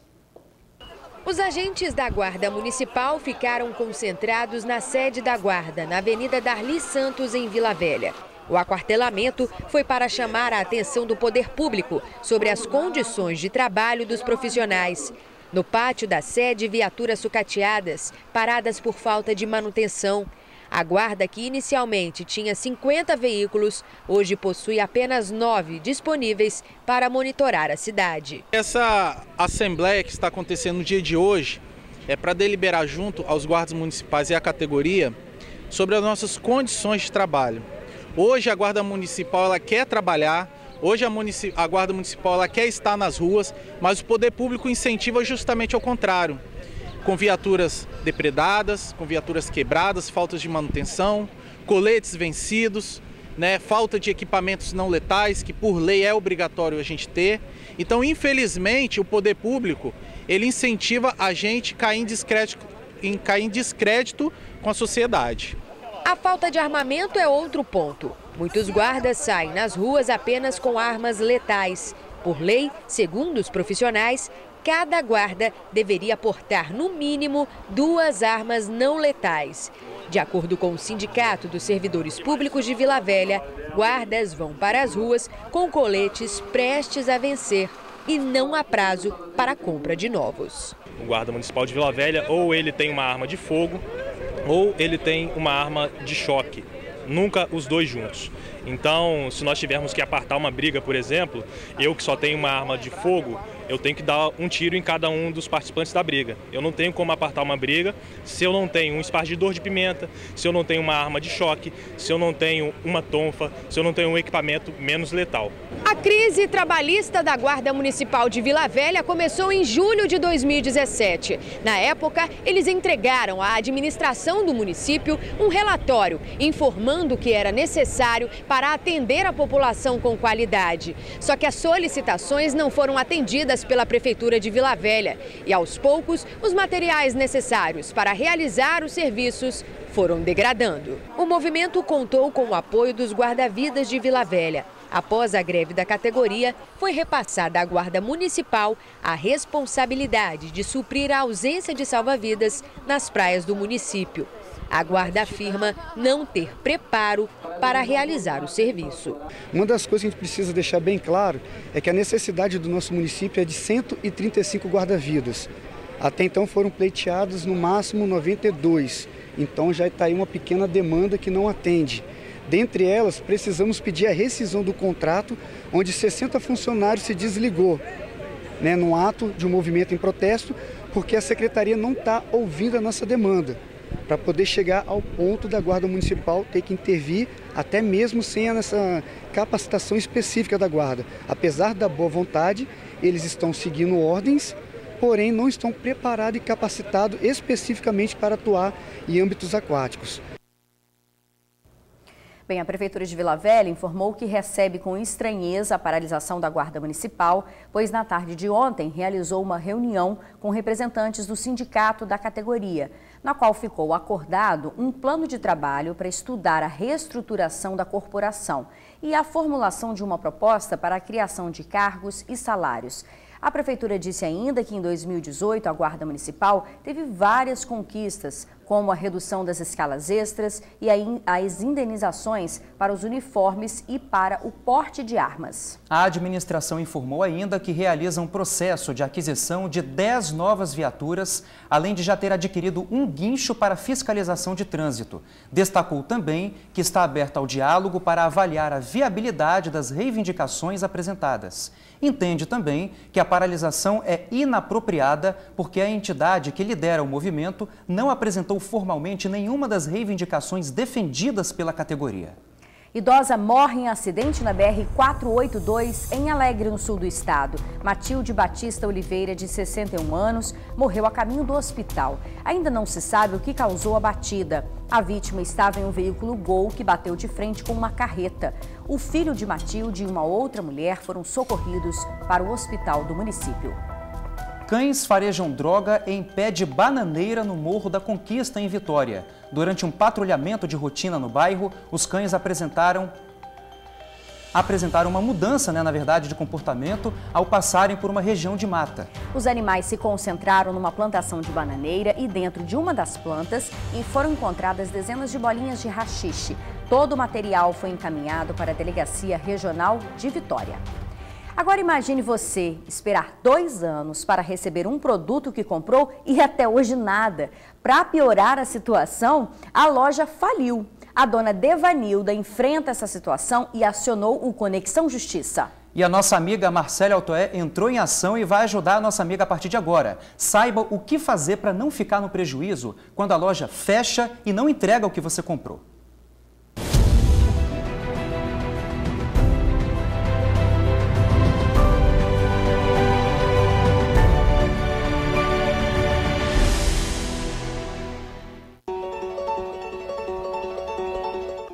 Speaker 11: Os agentes da Guarda Municipal ficaram concentrados na sede da Guarda, na Avenida Darli Santos, em Vila Velha. O aquartelamento foi para chamar a atenção do poder público sobre as condições de trabalho dos profissionais. No pátio da sede, viaturas sucateadas, paradas por falta de manutenção. A guarda, que inicialmente tinha 50 veículos, hoje possui apenas 9 disponíveis para monitorar a cidade.
Speaker 25: Essa assembleia que está acontecendo no dia de hoje é para deliberar junto aos guardas municipais e à categoria sobre as nossas condições de trabalho. Hoje a Guarda Municipal ela quer trabalhar, hoje a Guarda Municipal ela quer estar nas ruas, mas o poder público incentiva justamente ao contrário, com viaturas depredadas, com viaturas quebradas, faltas de manutenção, coletes vencidos, né, falta de equipamentos não letais, que por lei é obrigatório a gente ter. Então, infelizmente, o poder público ele incentiva a gente a cair em descrédito com a sociedade.
Speaker 3: A falta de armamento é outro ponto. Muitos guardas saem nas ruas apenas com armas letais. Por lei, segundo os profissionais, cada guarda deveria portar, no mínimo, 2 armas não letais. De acordo com o Sindicato dos Servidores Públicos de Vila Velha, guardas vão para as ruas com coletes prestes a vencer e não há prazo para a compra de novos.
Speaker 5: O guarda municipal de Vila Velha, ou ele tem uma arma de fogo, ou ele tem uma arma de choque. Nunca os dois juntos. Então, se nós tivermos que apartar uma briga, por exemplo, eu que só tenho uma arma de fogo, eu tenho que dar um tiro em cada um dos participantes da briga. Eu não tenho como apartar uma briga se eu não tenho um espargidor de pimenta, se eu não tenho uma arma de choque, se eu não tenho uma tonfa, se eu não tenho um equipamento menos letal.
Speaker 3: A crise trabalhista da Guarda Municipal de Vila Velha começou em julho de 2017. Na época, eles entregaram à administração do município um relatório informando que era necessário para atender a população com qualidade. Só que as solicitações não foram atendidas pela Prefeitura de Vila Velha e, aos poucos, os materiais necessários para realizar os serviços foram degradando. O movimento contou com o apoio dos guarda-vidas de Vila Velha. Após a greve da categoria, foi repassada à Guarda Municipal a responsabilidade de suprir a ausência de salva-vidas nas praias do município. A Guarda afirma não ter preparo para realizar o serviço.
Speaker 6: Uma das coisas que a gente precisa deixar bem claro é que a necessidade do nosso município é de 135 guarda-vidas. Até então foram pleiteados no máximo 92, então já está aí uma pequena demanda que não atende. Dentre elas, precisamos pedir a rescisão do contrato, onde 60 funcionários se desligou, num ato de um movimento em protesto, porque a Secretaria não está ouvindo a nossa demanda, para poder chegar ao ponto da Guarda Municipal ter que intervir, até mesmo sem essa capacitação específica da Guarda. Apesar da boa vontade, eles estão seguindo ordens, porém não estão preparados e capacitados especificamente para atuar em âmbitos aquáticos.
Speaker 2: Bem, a Prefeitura de Vila Velha informou que recebe com estranheza a paralisação da Guarda Municipal, pois na tarde de ontem realizou uma reunião com representantes do sindicato da categoria, na qual ficou acordado um plano de trabalho para estudar a reestruturação da corporação e a formulação de uma proposta para a criação de cargos e salários. A Prefeitura disse ainda que em 2018 a Guarda Municipal teve várias conquistas, como a redução das escalas extras e as indenizações para os uniformes e para o porte de armas.
Speaker 1: A administração informou ainda que realiza um processo de aquisição de 10 novas viaturas, além de já ter adquirido um guincho para fiscalização de trânsito. Destacou também que está aberta ao diálogo para avaliar a viabilidade das reivindicações apresentadas. Entende também que a paralisação é inapropriada porque a entidade que lidera o movimento não apresentou formalmente nenhuma das reivindicações defendidas pela categoria.
Speaker 2: Idosa morre em acidente na BR-482 em Alegre, no sul do estado. Matilde Batista Oliveira, de 61 anos, morreu a caminho do hospital. Ainda não se sabe o que causou a batida. A vítima estava em um veículo Gol que bateu de frente com uma carreta. O filho de Matilde e uma outra mulher foram socorridos para o hospital do município.
Speaker 1: Cães farejam droga em pé de bananeira no Morro da Conquista, em Vitória. Durante um patrulhamento de rotina no bairro, os cães apresentaram uma mudança, de comportamento ao passarem por uma região de mata.
Speaker 2: Os animais se concentraram numa plantação de bananeira e dentro de uma das plantas foram encontradas dezenas de bolinhas de haxixe. Todo o material foi encaminhado para a Delegacia Regional de Vitória. Agora imagine você esperar 2 anos para receber um produto que comprou e até hoje nada. Para piorar a situação, a loja faliu. A dona Devanilda enfrenta essa situação e acionou o Conexão Justiça.
Speaker 1: E a nossa amiga Marcele Altoé entrou em ação e vai ajudar a nossa amiga a partir de agora. Saiba o que fazer para não ficar no prejuízo quando a loja fecha e não entrega o que você comprou.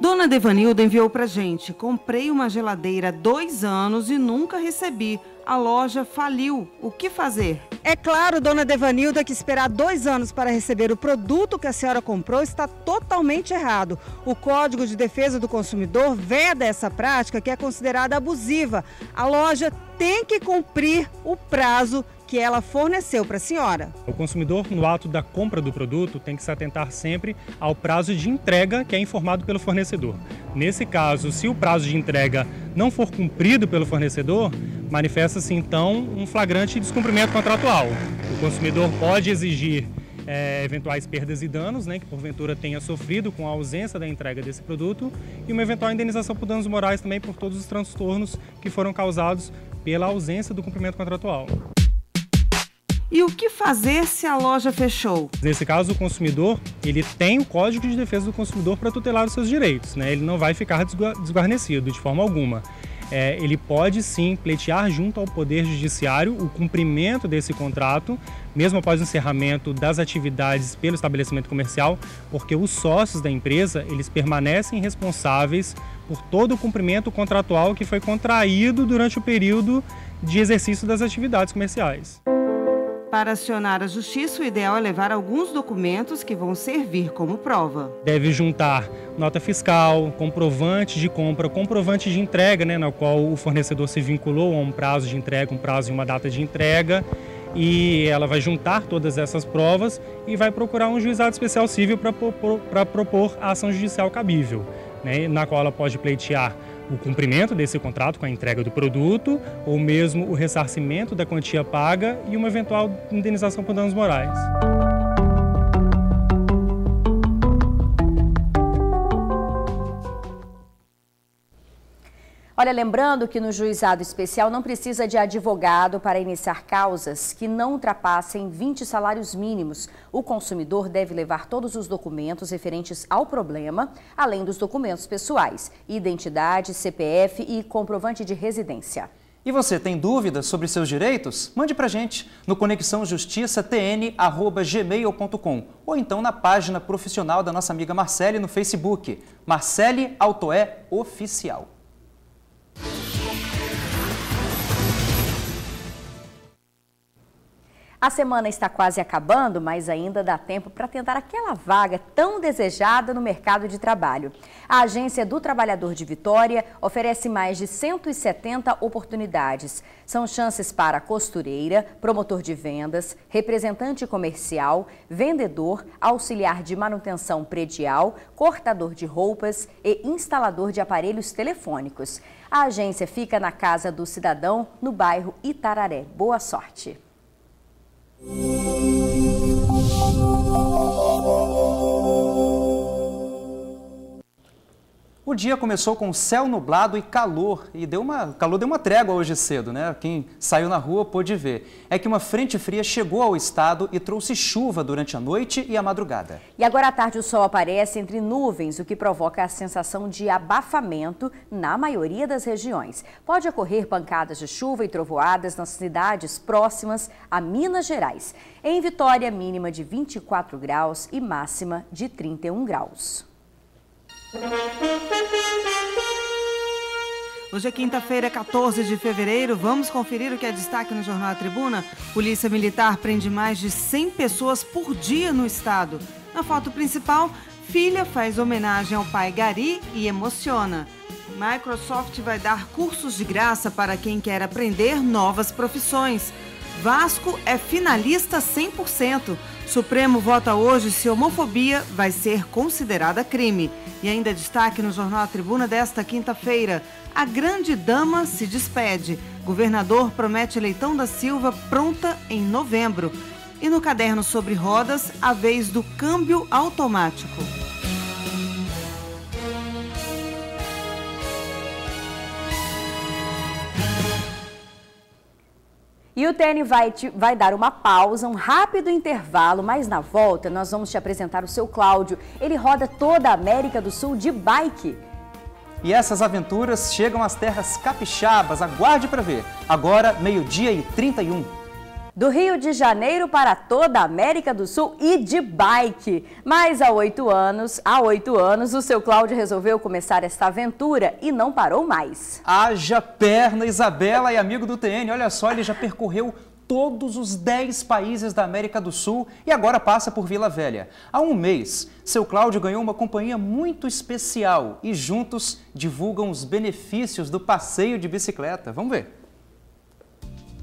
Speaker 7: Dona
Speaker 4: Dona Devanilda enviou pra gente: comprei uma geladeira há 2 anos e nunca recebi. A loja faliu. O que fazer?
Speaker 20: É claro, dona Devanilda, que esperar 2 anos para receber o produto que a senhora comprou está totalmente errado. O Código de Defesa do Consumidor veda essa prática, que é considerada abusiva. A loja tem que cumprir o prazo que ela forneceu para a senhora.
Speaker 7: O consumidor, no ato da compra do produto, tem que se atentar sempre ao prazo de entrega que é informado pelo fornecedor. Nesse caso, se o prazo de entrega não for cumprido pelo fornecedor, manifesta-se então um flagrante descumprimento contratual. O consumidor pode exigir eventuais perdas e danos, que porventura tenha sofrido com a ausência da entrega desse produto, e uma eventual indenização por danos morais também por todos os transtornos que foram causados pela ausência do cumprimento contratual.
Speaker 4: E o que fazer se a loja fechou?
Speaker 7: Nesse caso, o consumidor ele tem o Código de Defesa do Consumidor para tutelar os seus direitos. Ele não vai ficar desguarnecido de forma alguma. Ele pode sim pleitear junto ao Poder Judiciário o cumprimento desse contrato, mesmo após o encerramento das atividades pelo estabelecimento comercial, porque os sócios da empresa eles permanecem responsáveis por todo o cumprimento contratual que foi contraído durante o período de exercício das atividades comerciais.
Speaker 4: Para acionar a justiça, o ideal é levar alguns documentos que vão servir como prova.
Speaker 7: Deve juntar nota fiscal, comprovante de compra, comprovante de entrega, na qual o fornecedor se vinculou a um prazo de entrega, um prazo e uma data de entrega, e ela vai juntar todas essas provas e vai procurar um juizado especial civil para propor a ação judicial cabível, na qual ela pode pleitear o cumprimento desse contrato com a entrega do produto, ou mesmo o ressarcimento da quantia paga e uma eventual indenização por danos morais.
Speaker 2: Olha, lembrando que no juizado especial não precisa de advogado para iniciar causas que não ultrapassem 20 salários mínimos. O consumidor deve levar todos os documentos referentes ao problema, além dos documentos pessoais, identidade, CPF e comprovante de residência.
Speaker 1: E você tem dúvidas sobre seus direitos? Mande pra gente no conexãojustiçatn@gmail.com ou então na página profissional da nossa amiga Marcele no Facebook, Marcele Autoé Oficial.
Speaker 2: A semana está quase acabando, mas ainda dá tempo para tentar aquela vaga tão desejada no mercado de trabalho. A Agência do Trabalhador de Vitória oferece mais de 170 oportunidades. São chances para costureira, promotor de vendas, representante comercial, vendedor, auxiliar de manutenção predial, cortador de roupas e instalador de aparelhos telefônicos. A agência fica na Casa do Cidadão, no bairro Itararé. Boa sorte!
Speaker 1: O dia começou com céu nublado e calor, e calor deu uma trégua hoje cedo, Quem saiu na rua pôde ver. É que uma frente fria chegou ao estado e trouxe chuva durante a noite e a madrugada.
Speaker 2: E agora à tarde o sol aparece entre nuvens, o que provoca a sensação de abafamento na maioria das regiões. Pode ocorrer pancadas de chuva e trovoadas nas cidades próximas a Minas Gerais. Em Vitória, mínima de 24 graus e máxima de 31 graus.
Speaker 4: Hoje é quinta-feira, 14 de fevereiro. Vamos conferir o que é destaque no Jornal A Tribuna? Polícia Militar prende mais de 100 pessoas por dia no estado. Na foto principal, filha faz homenagem ao pai Gari e emociona. Microsoft vai dar cursos de graça para quem quer aprender novas profissões. Vasco é finalista 100%. Supremo vota hoje se homofobia vai ser considerada crime. E ainda destaque no Jornal A Tribuna desta quinta-feira. A grande dama se despede. Governador promete Leitão da Silva pronta em novembro. E no caderno sobre rodas, a vez do câmbio automático.
Speaker 2: E o TN vai dar uma pausa, um rápido intervalo, mas na volta nós vamos te apresentar o seu Cláudio. Ele roda toda a América do Sul de bike.
Speaker 1: E essas aventuras chegam às terras capixabas, aguarde para ver. Agora, 12h31.
Speaker 2: Do Rio de Janeiro para toda a América do Sul e de bike. Mas há 8 anos, o seu Cláudio resolveu começar esta aventura e não parou mais.
Speaker 1: Haja perna, Isabela e amigo do TN. Olha só, ele já percorreu todos os 10 países da América do Sul e agora passa por Vila Velha. Há um mês, seu Cláudio ganhou uma companhia muito especial e juntos divulgam os benefícios do passeio de bicicleta. Vamos ver.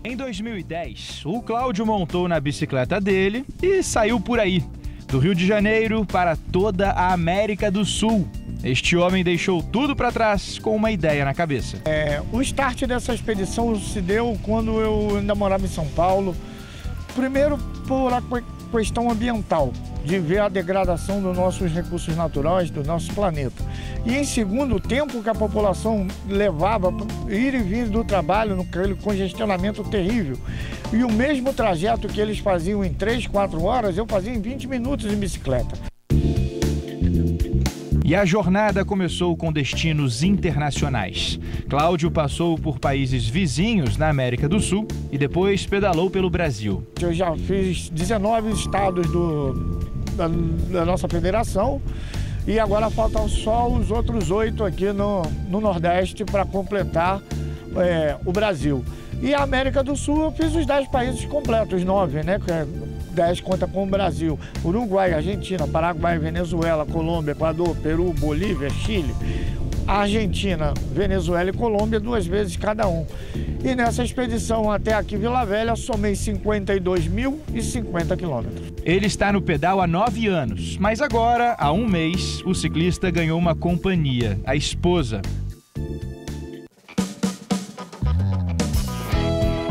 Speaker 13: Em 2010, o Cláudio montou na bicicleta dele e saiu por aí, do Rio de Janeiro para toda a América do Sul. Este homem deixou tudo para trás com uma ideia na cabeça.
Speaker 8: O start dessa expedição se deu quando eu ainda morava em São Paulo. Primeiro, por a questão ambiental, de ver a degradação dos nossos recursos naturais, do nosso planeta. E em segundo, o tempo que a população levava ir e vir do trabalho, naquele congestionamento terrível. E o mesmo trajeto que eles faziam em 3, 4 horas, eu fazia em 20 minutos em bicicleta.
Speaker 13: E a jornada começou com destinos internacionais. Cláudio passou por países vizinhos na América do Sul e depois pedalou pelo Brasil.
Speaker 8: Eu já fiz 19 estados da nossa federação e agora faltam só os outros 8 aqui no Nordeste para completar o Brasil. E a América do Sul eu fiz os 10 países completos, 9, né? 10 conta com o Brasil, Uruguai, Argentina, Paraguai, Venezuela, Colômbia, Equador, Peru, Bolívia, Chile, Argentina, Venezuela e Colômbia, 2 vezes cada um. E nessa expedição até aqui Vila Velha, somei 52.050 quilômetros.
Speaker 13: Ele está no pedal há 9 anos, mas agora, há um mês, o ciclista ganhou uma companhia, a esposa.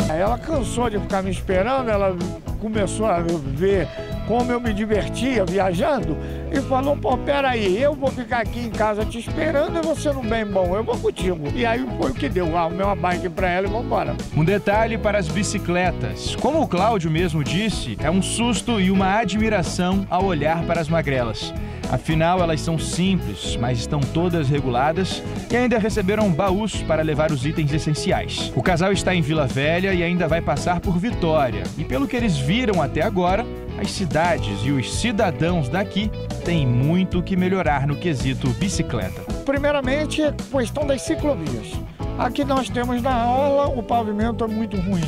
Speaker 8: Ela cansou de ficar me esperando, ela começou a ver como eu me divertia viajando e falou, pô, peraí, eu vou ficar aqui em casa te esperando e você não bem bom, eu vou contigo. E aí foi o que deu, arrumei uma bike pra ela e vamos embora.
Speaker 13: Um detalhe para as bicicletas. Como o Cláudio mesmo disse, é um susto e uma admiração ao olhar para as magrelas. Afinal, elas são simples, mas estão todas reguladas e ainda receberam baús para levar os itens essenciais. O casal está em Vila Velha e ainda vai passar por Vitória. E pelo que eles viram até agora, as cidades e os cidadãos daqui têm muito que melhorar no quesito bicicleta.
Speaker 8: Primeiramente, a questão das ciclovias. Aqui nós temos na orla, o pavimento é muito ruim.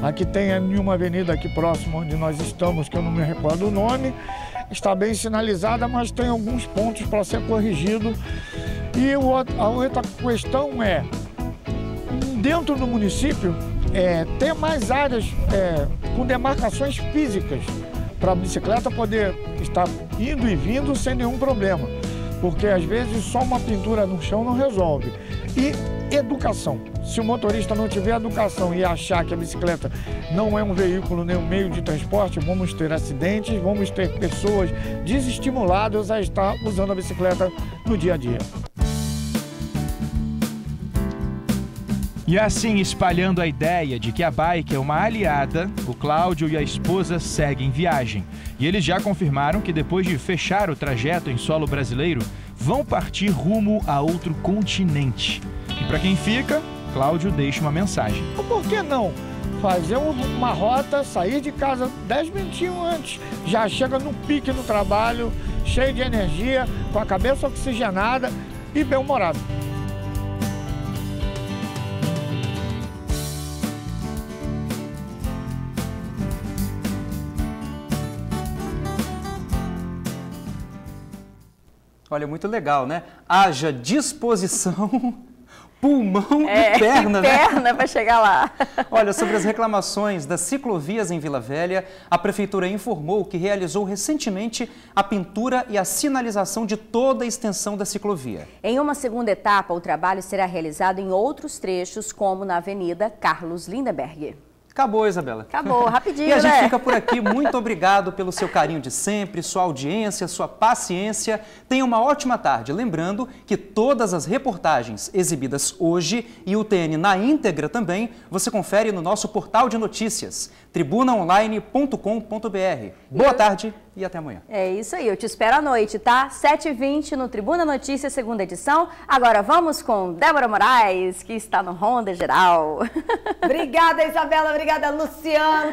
Speaker 8: Aqui tem uma avenida aqui próxima onde nós estamos, que eu não me recordo o nome, está bem sinalizada, mas tem alguns pontos para ser corrigido. E a outra questão é, dentro do município, ter mais áreas com demarcações físicas para a bicicleta poder estar indo e vindo sem nenhum problema. Porque às vezes só uma pintura no chão não resolve. E educação. Se o motorista não tiver educação e achar que a bicicleta não é um veículo nem um meio de transporte, vamos ter acidentes, vamos ter pessoas desestimuladas a estar usando a bicicleta no dia a dia.
Speaker 13: E assim, espalhando a ideia de que a bike é uma aliada, o Cláudio e a esposa seguem viagem. E eles já confirmaram que depois de fechar o trajeto em solo brasileiro, vão partir rumo a outro continente. E para quem fica, Cláudio deixa uma mensagem.
Speaker 8: Por que não fazer uma rota, sair de casa 10 minutinhos antes, já chega no pique no trabalho, cheio de energia, com a cabeça oxigenada e bem-humorado.
Speaker 1: Olha, muito legal, né? Haja disposição, pulmão e perna, né?
Speaker 2: Perna para chegar lá.
Speaker 1: Olha, sobre as reclamações das ciclovias em Vila Velha, a Prefeitura informou que realizou recentemente a pintura e a sinalização de toda a extensão da ciclovia.
Speaker 2: Em uma segunda etapa, o trabalho será realizado em outros trechos, como na Avenida Carlos Lindenberg.
Speaker 1: Acabou, Isabela.
Speaker 2: Acabou, rapidinho,
Speaker 1: E a gente
Speaker 2: né?
Speaker 1: fica por aqui. Muito obrigado pelo seu carinho de sempre, sua audiência, sua paciência. Tenha uma ótima tarde. Lembrando que todas as reportagens exibidas hoje e o TN na íntegra também, você confere no nosso portal de notícias, tribunaonline.com.br. Boa tarde e até amanhã.
Speaker 2: É isso aí, eu te espero à noite, tá? 7h20 no Tribuna Notícias, segunda edição. Agora vamos com Débora Moraes, que está no Ronda Geral.
Speaker 9: Obrigada, Isabela. Obrigada, Luciano.